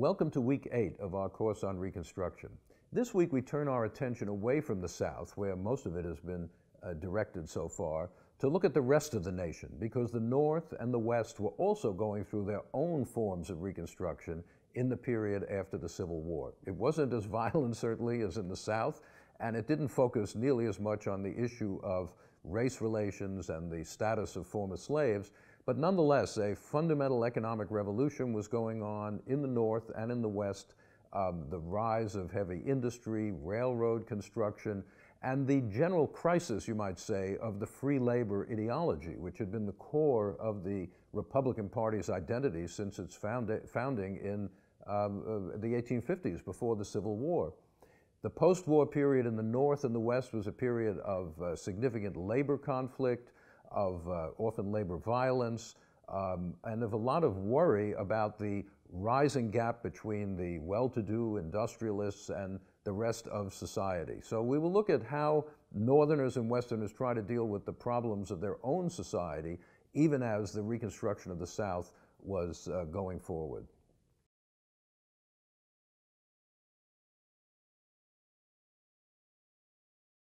Welcome to week 8 of our course on Reconstruction. This week we turn our attention away from the South, where most of it has been directed so far, to look at the rest of the nation, because the North and the West were also going through their own forms of Reconstruction in the period after the Civil War. It wasn't as violent, certainly, as in the South, and it didn't focus nearly as much on the issue of race relations and the status of former slaves, but nonetheless, a fundamental economic revolution was going on in the North and in the West. The rise of heavy industry, railroad construction, and the general crisis, you might say, of the free labor ideology, which had been the core of the Republican Party's identity since its founding in the 1850s, before the Civil War. The post-war period in the North and the West was a period of significant labor conflict, of often labor violence, and of a lot of worry about the rising gap between the well-to-do industrialists and the rest of society. So we will look at how Northerners and Westerners try to deal with the problems of their own society, even as the Reconstruction of the South was going forward.